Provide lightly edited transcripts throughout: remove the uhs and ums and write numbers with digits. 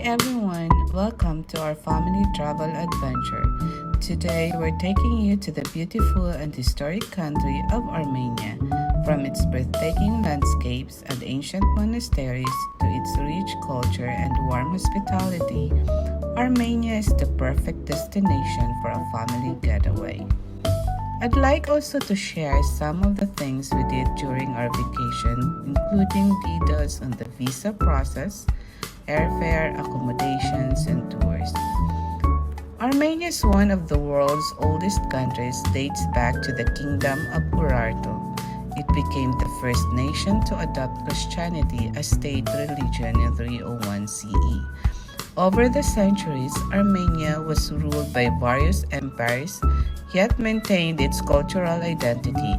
everyone, welcome to our family travel adventure. Today we're taking you to the beautiful and historic country of Armenia, from its breathtaking landscapes and ancient monasteries to its rich culture and warm hospitality. Armenia is the perfect destination for a family getaway. I'd like also to share some of the things we did during our vacation, including details on the visa process, airfare, accommodations, and tours. Armenia is one of the world's oldest countries, dates back to the Kingdom of Urartu. It became the first nation to adopt Christianity as state religion in 301 CE. Over the centuries, Armenia was ruled by various empires, yet maintained its cultural identity.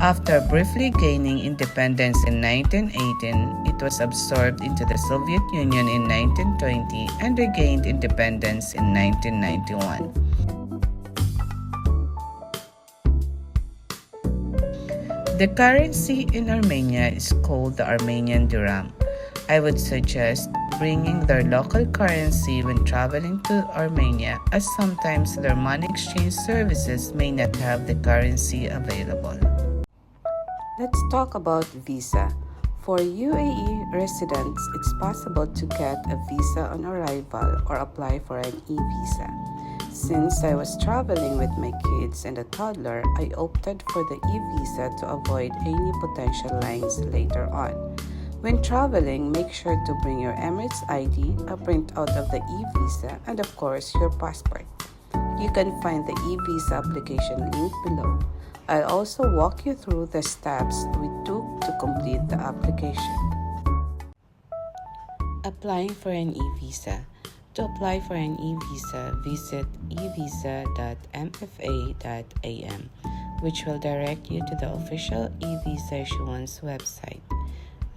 After briefly gaining independence in 1918, it was absorbed into the Soviet Union in 1920 and regained independence in 1991. The currency in Armenia is called the Armenian dirham. I would suggest bringing their local currency when traveling to Armenia, as sometimes their money exchange services may not have the currency available. Let's talk about visa. For UAE residents, it's possible to get a visa on arrival or apply for an e-visa. Since I was traveling with my kids and a toddler, I opted for the e-visa to avoid any potential lines later on. When traveling, make sure to bring your Emirates ID, a printout of the e-visa, and of course, your passport. You can find the e-visa application link below. I'll also walk you through the steps we took to complete the application. Applying for an e-visa. To apply for an e-visa, visit evisa.mfa.am, which will direct you to the official e-visa issuance website.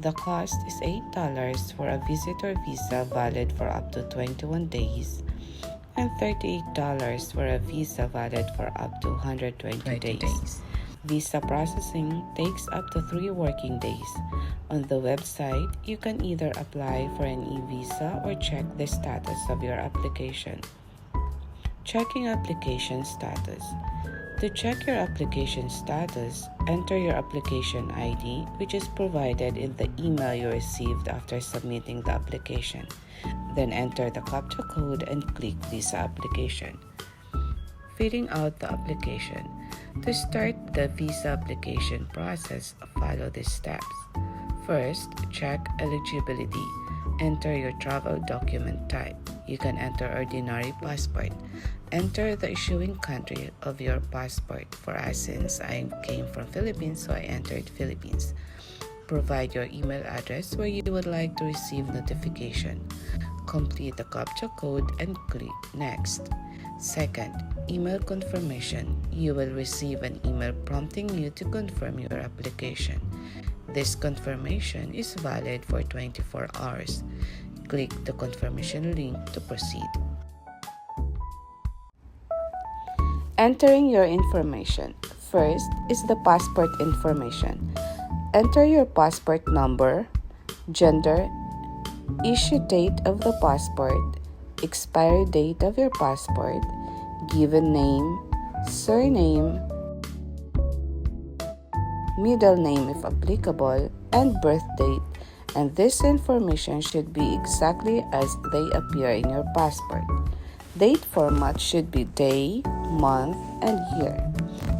The cost is $8 for a visitor visa valid for up to 21 days and $38 for a visa valid for up to 120 days. Visa processing takes up to 3 working days. On the website, you can either apply for an e-visa or check the status of your application. Checking application status. To check your application status, enter your application ID, which is provided in the email you received after submitting the application. Then enter the CAPTCHA code and click Visa Application. Filling out the application. To start the visa application process, follow these steps. First, check eligibility. Enter your travel document type. You can enter ordinary passport. Enter the issuing country of your passport. For us, since I came from Philippines, so I entered Philippines. Provide your email address where you would like to receive notification. Complete the CAPTCHA code and click Next. Second, email confirmation. You will receive an email prompting you to confirm your application. This confirmation is valid for 24 hours. Click the confirmation link to proceed. Entering your information. First is the passport information. Enter your passport number, gender, issue date of the passport, expiry date of your passport, given name, surname, middle name if applicable, and birth date, and this information should be exactly as they appear in your passport. Date format should be day, month, and year.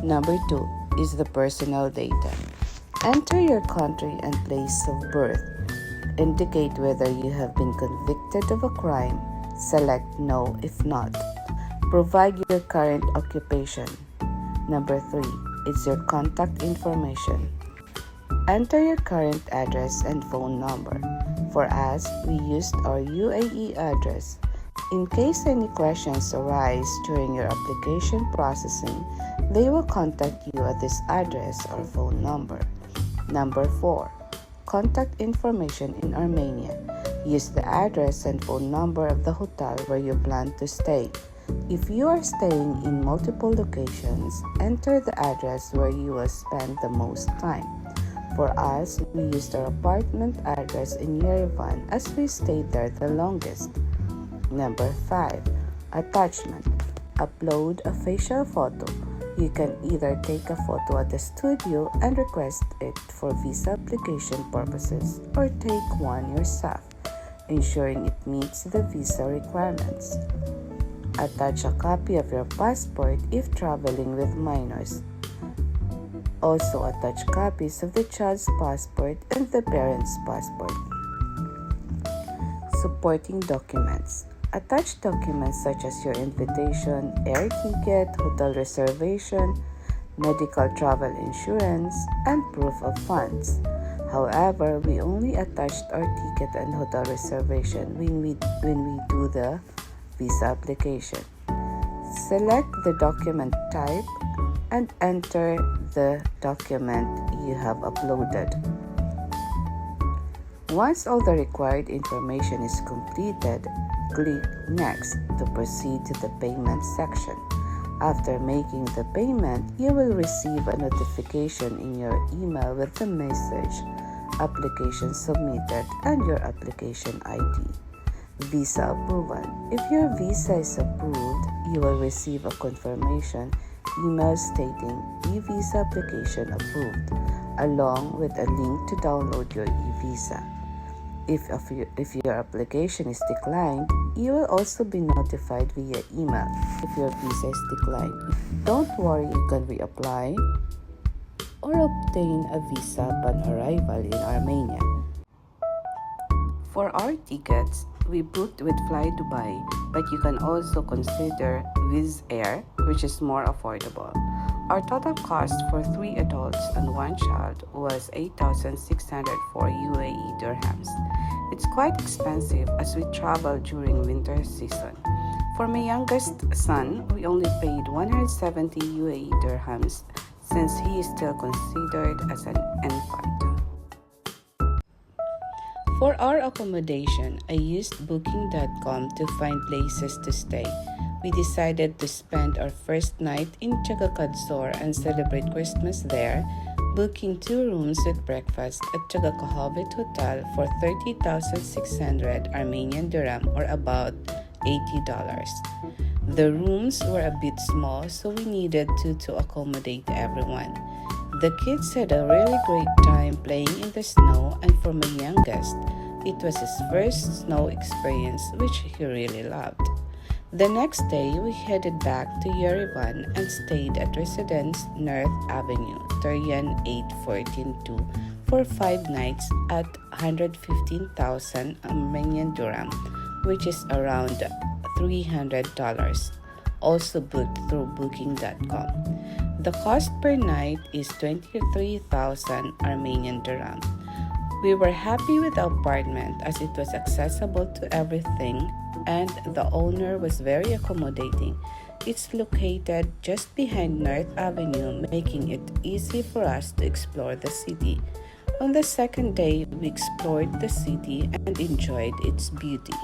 Number 2 is the personal data. Enter your country and place of birth. Indicate whether you have been convicted of a crime. Select no if not. Provide your current occupation. Number 3 is your contact information. Enter your current address and phone number. For us, we used our UAE address. In case any questions arise during your application processing, they will contact you at this address or phone number. Number 4. Contact information in Armenia. Use the address and phone number of the hotel where you plan to stay. If you are staying in multiple locations, enter the address where you will spend the most time. For us, we used our apartment address in Yerevan as we stayed there the longest. Number 5. Attachment. Upload a facial photo. You can either take a photo at the studio and request it for visa application purposes or take one yourself, ensuring it meets the visa requirements. Attach a copy of your passport if traveling with minors. Also attach copies of the child's passport and the parent's passport. Supporting documents. Attach documents such as your invitation, air ticket, hotel reservation, medical travel insurance, and proof of funds. However, we only attached our ticket and hotel reservation when we do the visa application. Select the document type and enter the document you have uploaded. Once all the required information is completed, click Next to proceed to the payment section. After making the payment, you will receive a notification in your email with the message, "Application submitted," and your application ID. Visa approval. If your visa is approved, you will receive a confirmation email stating e-visa application approved, along with a link to download your e-visa. If your application is declined, you will also be notified via email if your visa is declined. Don't worry, you can reapply or obtain a visa upon arrival in Armenia. For our tickets, we booked with Fly Dubai, but you can also consider Wizz Air, which is more affordable. Our total cost for 3 adults and 1 child was 8,604 UAE dirhams. It's quite expensive as we travel during winter season. For my youngest son, we only paid 170 UAE dirhams since he is still considered as an infant. For our accommodation, I used Booking.com to find places to stay. We decided to spend our first night in Tsaghkadzor and celebrate Christmas there, booking 2 rooms with breakfast at Tsaghkahovit Hotel for 30,600 Armenian dirham or about $80. The rooms were a bit small, so we needed to accommodate everyone. The kids had a really great time playing in the snow, and for my youngest, it was his first snow experience, which he really loved. The next day, we headed back to Yerevan and stayed at Residence North Avenue, Teryan 8142 for 5 nights at 115,000 Armenian dirham, which is around $300. Also booked through Booking.com. The cost per night is 23,000 Armenian dirham. We were happy with the apartment as it was accessible to everything and the owner was very accommodating. It's located just behind North Avenue, making it easy for us to explore the city. On the second day, we explored the city and enjoyed its beauty.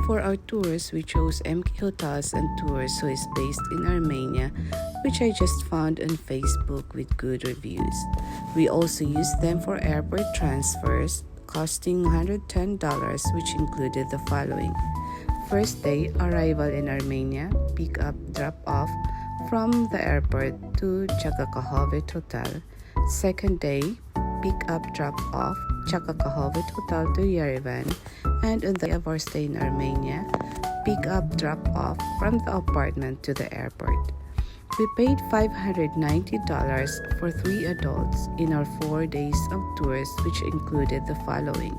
For our tours, we chose MK Hotels and Tours, who is based in Armenia, which I just found on Facebook with good reviews. We also used them for airport transfers, costing $110, which included the following. First day, arrival in Armenia, pick up, drop off from the airport to Tsaghkahovit Hotel. Second day, pick up, drop off, Tsaghkahovit Hotel to Yerevan, and on the day of our stay in Armenia, pick up, drop off from the apartment to the airport. We paid $590 for 3 adults in our 4 days of tours, which included the following: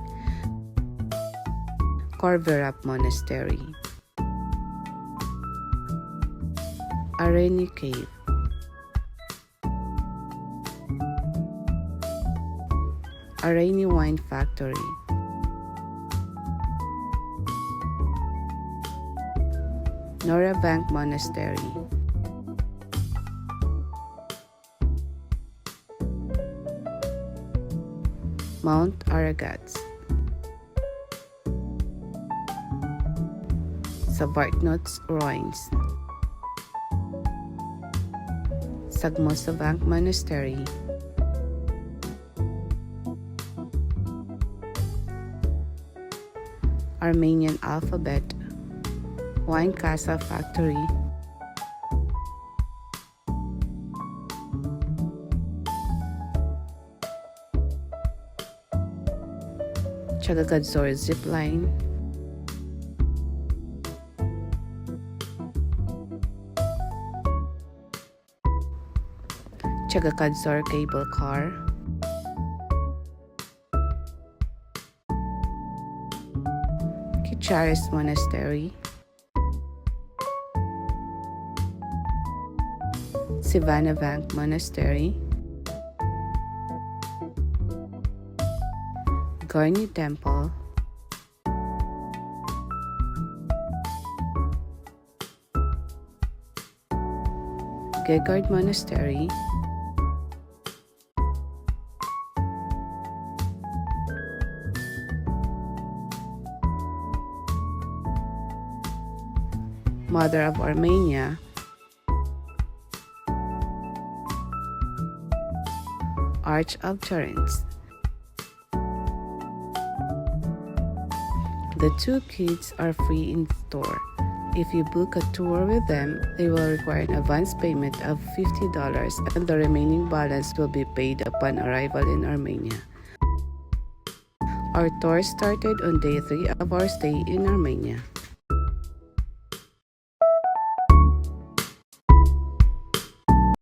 Corverap Monastery, Areni Cave, Areni Wine Factory, Norabank Monastery, Mount Aragats, Savartnots Ruins, Tsaghkadzor Monastery, Armenian Alphabet, Wine Casa Factory, Tsaghkadzor Zipline, Tsaghkadzor Cable Car, Kicharis Monastery, Sivanavank Monastery, Gorny Temple, Gegard Monastery, Mother of Armenia, Arch of Torrents. The 2 kids are free in the tour. If you book a tour with them, they will require an advance payment of $50 and the remaining balance will be paid upon arrival in Armenia. Our tour started on day 3 of our stay in Armenia.